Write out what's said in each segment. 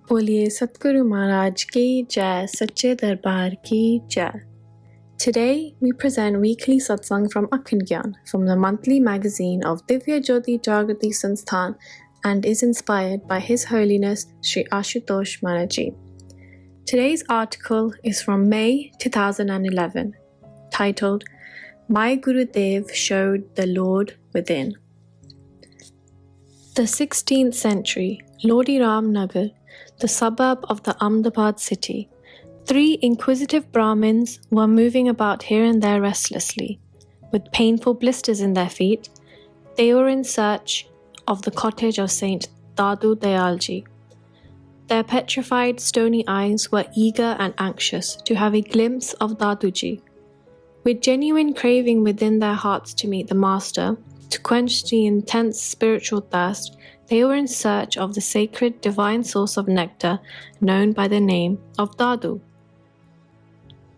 बोलिए Satguru Maharaj ki jai, Sache Darbar ki jai. Today, we present weekly Satsang from Akhand Gyan from the monthly magazine of Divya Jyoti Jagrati Sansthan and is inspired by His Holiness Sri Ashutosh Maharaj. Today's article is from May 2011, titled, My Gurudev Showed the Lord Within. The 16th century, Lodi Ram Nagar, the suburb of the Ahmedabad city, 3 inquisitive Brahmins were moving about here and there restlessly. With painful blisters in their feet, they were in search of the cottage of Saint Dadu Dayalji. Their petrified, stony eyes were eager and anxious to have a glimpse of Daduji. With genuine craving within their hearts to meet the Master, to quench the intense spiritual thirst, they were in search of the sacred divine source of nectar known by the name of Dadu.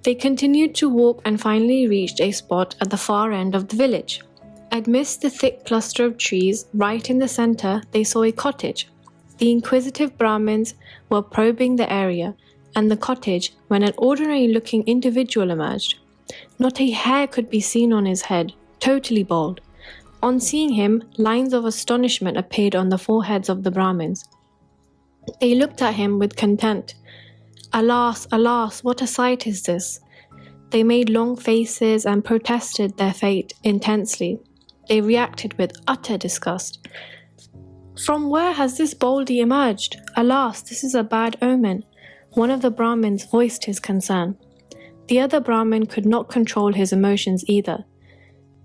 They continued to walk and finally reached a spot at the far end of the village. Amidst the thick cluster of trees, right in the center, they saw a cottage. The inquisitive Brahmins were probing the area and the cottage when an ordinary-looking individual emerged. Not a hair could be seen on his head, totally bald. On seeing him, lines of astonishment appeared on the foreheads of the Brahmins. They looked at him with contempt. Alas, alas, what a sight is this! They made long faces and protested their fate intensely. They reacted with utter disgust. From where has this baldy emerged? Alas, this is a bad omen. One of the Brahmins voiced his concern. The other Brahmin could not control his emotions either.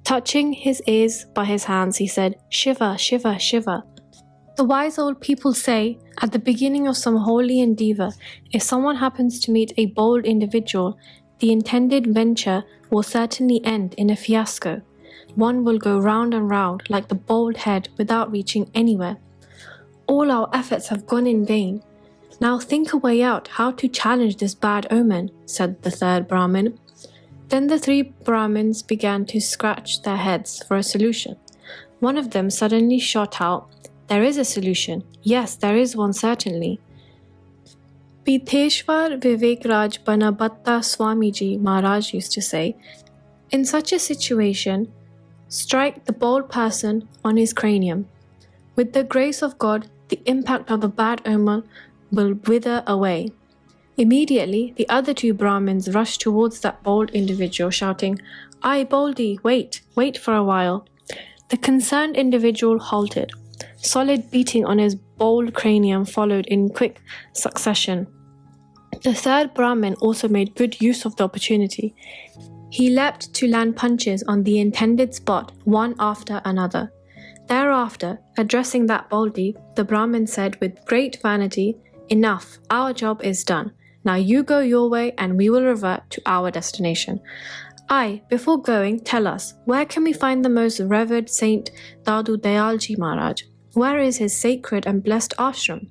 Touching his ears by his hands, he said, Shiva, Shiva, Shiva. The wise old people say, at the beginning of some holy endeavor, if someone happens to meet a bold individual, the intended venture will certainly end in a fiasco. One will go round and round like the bald head without reaching anywhere. All our efforts have gone in vain. Now think a way out how to challenge this bad omen, said the third Brahmin. Then the 3 Brahmins began to scratch their heads for a solution. One of them suddenly shot out, There is a solution. Yes, there is one certainly. Pitheshwar Vivek Raj Banabatta Swamiji Maharaj used to say, in such a situation, strike the bald person on his cranium. With the grace of God, the impact of the bad omen will wither away. Immediately, the other 2 Brahmins rushed towards that bald individual, shouting, Aye, Baldy, wait for a while. The concerned individual halted. Solid beating on his bald cranium followed in quick succession. The 3rd Brahmin also made good use of the opportunity. He leapt to land punches on the intended spot, one after another. Thereafter, addressing that Baldy, the Brahmin said with great vanity, Enough, our job is done. Now you go your way and we will revert to our destination. Aye, before going, tell us, where can we find the most revered Saint Dadu Dayalji Maharaj? Where is his sacred and blessed ashram?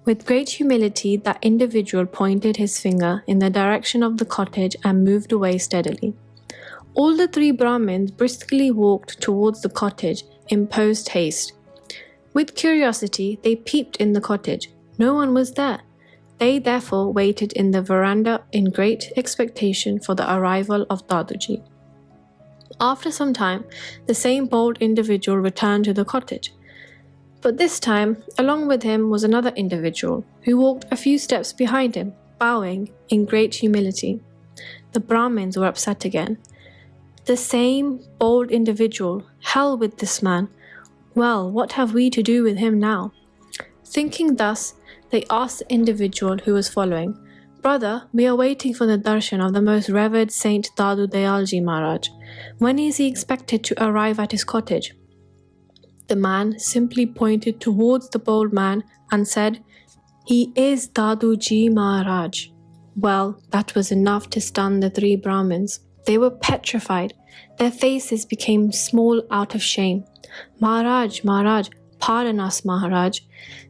With great humility, that individual pointed his finger in the direction of the cottage and moved away steadily. All the 3 Brahmins briskly walked towards the cottage in post haste. With curiosity, they peeped in the cottage. No one was there. They therefore waited in the veranda in great expectation for the arrival of Daduji. After some time, the same bold individual returned to the cottage. But this time, along with him was another individual, who walked a few steps behind him, bowing in great humility. The Brahmins were upset again. The same bold individual, hell with this man. Well, what have we to do with him now? Thinking thus, they asked the individual who was following, Brother, we are waiting for the darshan of the most revered Saint Dadu Dayalji Maharaj. When is he expected to arrive at his cottage? The man simply pointed towards the bold man and said, He is Daduji Maharaj. Well, that was enough to stun the 3 Brahmins. They were petrified. Their faces became small out of shame. Maharaj, Maharaj, pardon us, Maharaj.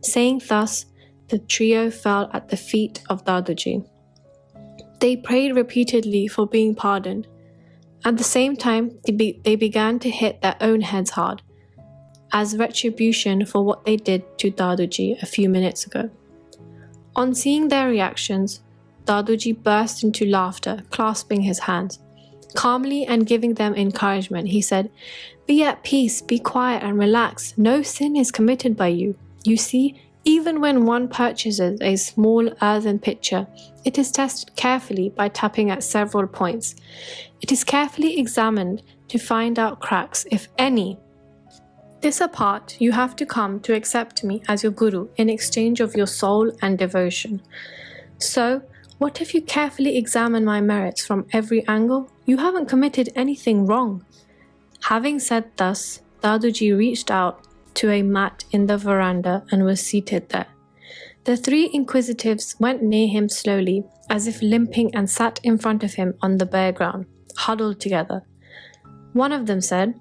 Saying thus, the trio fell at the feet of Daduji. They prayed repeatedly for being pardoned. At the same time, they began to hit their own heads hard, as retribution for what they did to Daduji a few minutes ago. On seeing their reactions, Daduji burst into laughter, clasping his hands. Calmly and giving them encouragement, he said, "Be at peace, be quiet and relax. No sin is committed by you. You see, even when one purchases a small earthen pitcher, it is tested carefully by tapping at several points. It is carefully examined to find out cracks, if any. This apart, you have to come to accept me as your guru in exchange of your soul and devotion. So, what if you carefully examine my merits from every angle? You haven't committed anything wrong." Having said thus, Daduji reached out to a mat in the veranda and was seated there. The three inquisitives went near him slowly, as if limping, and sat in front of him on the bare ground, huddled together. One of them said,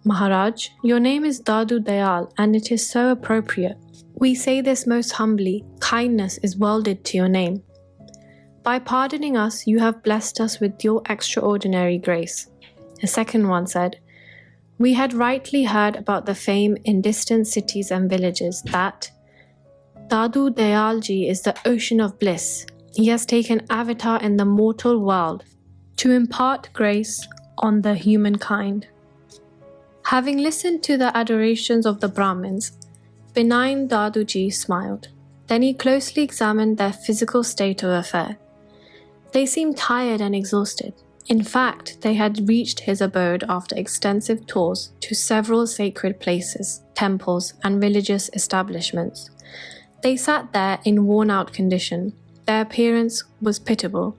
"Maharaj, your name is Dadu Dayal, and it is so appropriate. We say this most humbly. Kindness is welded to your name. By pardoning us, you have blessed us with your extraordinary grace." The second one said, "We had rightly heard about the fame in distant cities and villages that Dadu Dayalji is the ocean of bliss. He has taken avatar in the mortal world to impart grace on the humankind." Having listened to the adorations of the Brahmins, benign Daduji smiled. Then he closely examined their physical state of affair. They seemed tired and exhausted. In fact, they had reached his abode after extensive tours to several sacred places, temples, and religious establishments. They sat there in worn-out condition. Their appearance was pitiable.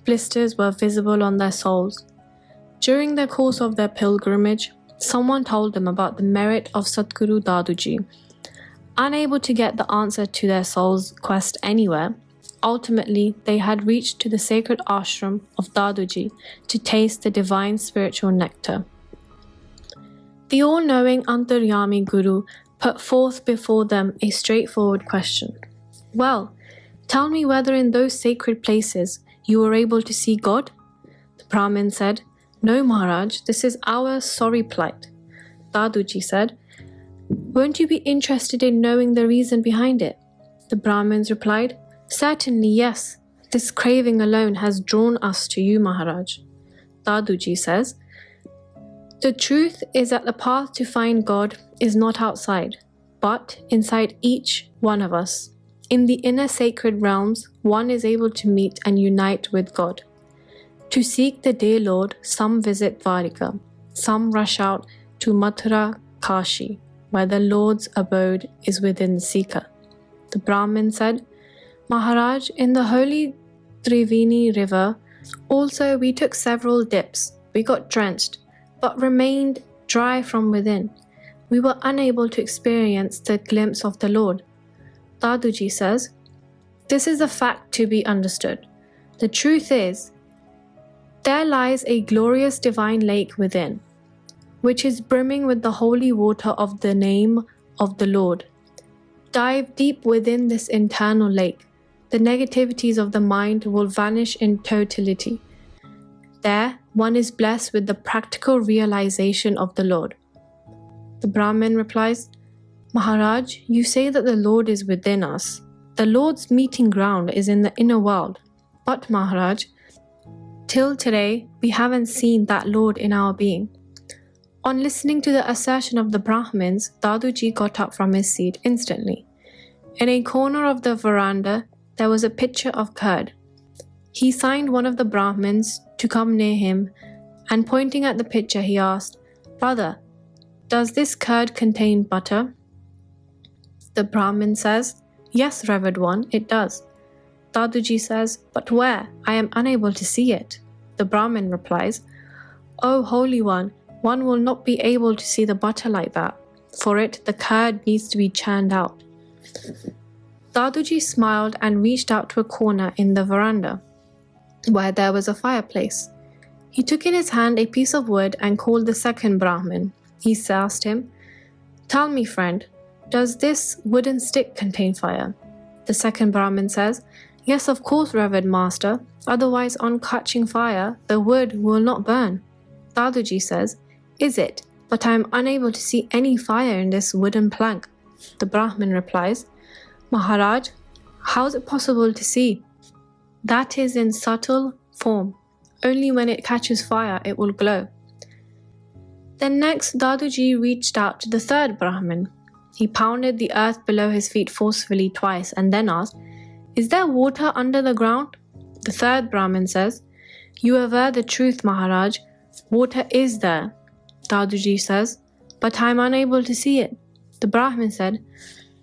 Blisters were visible on their soles. During the course of their pilgrimage, someone told them about the merit of Satguru Daduji. Unable to get the answer to their soul's quest anywhere, ultimately they had reached to the sacred ashram of Daduji to taste the divine spiritual nectar. The all-knowing Antaryami Guru put forth before them a straightforward question. "Well, tell me whether in those sacred places you were able to see God?" The Brahmin said, "No, Maharaj, this is our sorry plight." Daduji said, "Won't you be interested in knowing the reason behind it?" The Brahmins replied, "Certainly, yes. This craving alone has drawn us to you, Maharaj." Daduji says, "The truth is that the path to find God is not outside, but inside each one of us. In the inner sacred realms, one is able to meet and unite with God. To seek the dear Lord, some visit Dwarika, some rush out to Mathura, Kashi, where the Lord's abode is within the seeker." The Brahmin said, "Maharaj, in the holy Triveni river, also we took several dips. We got drenched, but remained dry from within. We were unable to experience the glimpse of the Lord." Daduji says, "This is a fact to be understood. The truth is, there lies a glorious divine lake within, which is brimming with the holy water of the name of the Lord. Dive deep within this internal lake. The negativities of the mind will vanish in totality. There, one is blessed with the practical realization of the Lord." The Brahmin replies, "Maharaj, you say that the Lord is within us. The Lord's meeting ground is in the inner world. But Maharaj, till today, we haven't seen that Lord in our being." On listening to the assertion of the Brahmins, Daduji got up from his seat instantly. In a corner of the veranda, there was a pitcher of curd. He signed one of the Brahmins to come near him, and pointing at the pitcher, he asked, "Brother, does this curd contain butter?" The Brahmin says, "Yes, revered one, it does." Daduji says, "But where? I am unable to see it." The Brahmin replies, "O Holy One will not be able to see the butter like that. For it, the curd needs to be churned out." Daduji smiled and reached out to a corner in the veranda, where there was a fireplace. He took in his hand a piece of wood and called the second Brahmin. He asked him, "Tell me, friend, does this wooden stick contain fire?" The second Brahmin says, "Yes, of course, revered master. Otherwise, on catching fire, the wood will not burn." Daduji says, "Is it? But I am unable to see any fire in this wooden plank." The Brahmin replies, "Maharaj, How is it possible to see? That is in subtle form. Only when it catches fire it will glow. Then next, Daduji reached out to the third Brahmin. He pounded the earth below his feet forcefully twice and then asked, "Is there water under the ground?" The third Brahmin says, "You aver the truth, Maharaj. Water is there." Daduji says, "But I am unable to see it." The Brahmin said,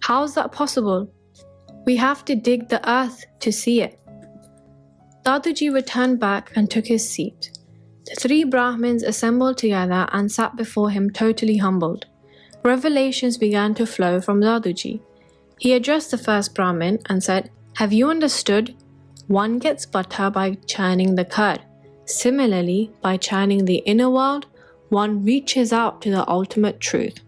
"How is that possible? We have to dig the earth to see it." Daduji returned back and took his seat. The three Brahmins assembled together and sat before him totally humbled. Revelations began to flow from Daduji. He addressed the first Brahmin and said, "Have you understood? One gets butter by churning the curd. Similarly, by churning the inner world, one reaches out to the ultimate truth."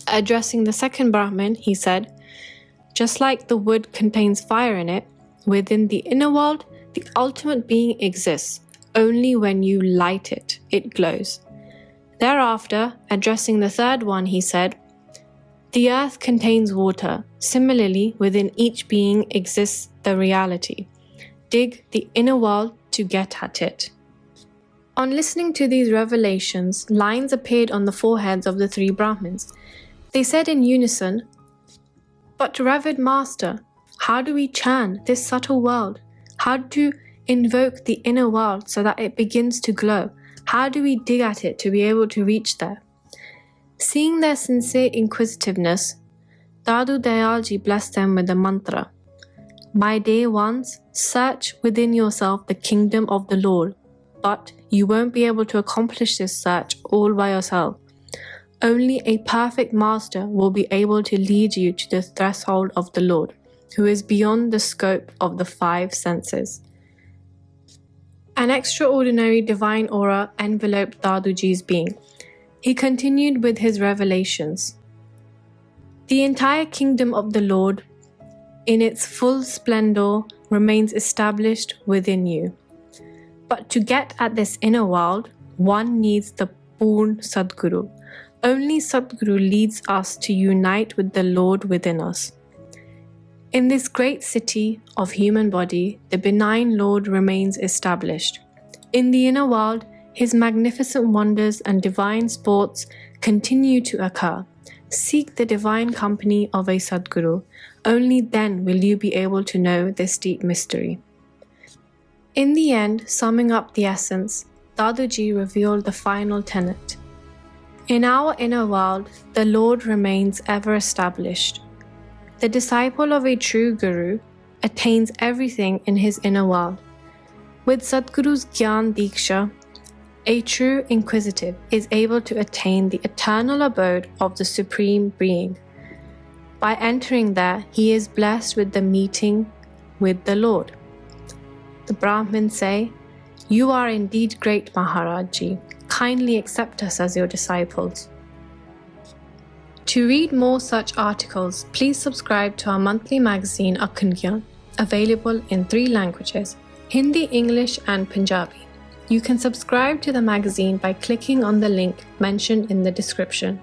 Addressing the second Brahmin, he said, "Just like the wood contains fire in it, within the inner world, the ultimate being exists. Only when you light it, it glows." Thereafter, addressing the third one, he said, "The earth contains water. Similarly, within each being exists the reality. Dig the inner world to get at it." On listening to these revelations, lines appeared on the foreheads of the three Brahmins. They said in unison, "But revered Master, how do we churn this subtle world? How to invoke the inner world so that it begins to glow? How do we dig at it to be able to reach there?" Seeing their sincere inquisitiveness, Dadu Dayalji blessed them with the mantra, "My dear ones, search within yourself the kingdom of the Lord, but you won't be able to accomplish this search all by yourself. Only a perfect master will be able to lead you to the threshold of the Lord, who is beyond the scope of the five senses." An extraordinary divine aura enveloped Daduji's being. He continued with his revelations. "The entire kingdom of the Lord, in its full splendor, remains established within you. But to get at this inner world, one needs the Purn Sadguru. Only Sadguru leads us to unite with the Lord within us. In this great city of human body, the benign Lord remains established. In the inner world, his magnificent wonders and divine sports continue to occur. Seek the divine company of a Sadguru. Only then will you be able to know this deep mystery." In the end, summing up the essence, Daduji revealed the final tenet. In our inner world, the Lord remains ever established. The disciple of a true Guru attains everything in his inner world. With Sadguru's Gyan Diksha, a true inquisitive is able to attain the eternal abode of the Supreme Being. By entering there, he is blessed with the meeting with the Lord. The Brahmins say, "You are indeed great, Maharajji. Kindly accept us as your disciples." To read more such articles, please subscribe to our monthly magazine Akhand Gyan, available in 3 languages, Hindi, English and Punjabi. You can subscribe to the magazine by clicking on the link mentioned in the description.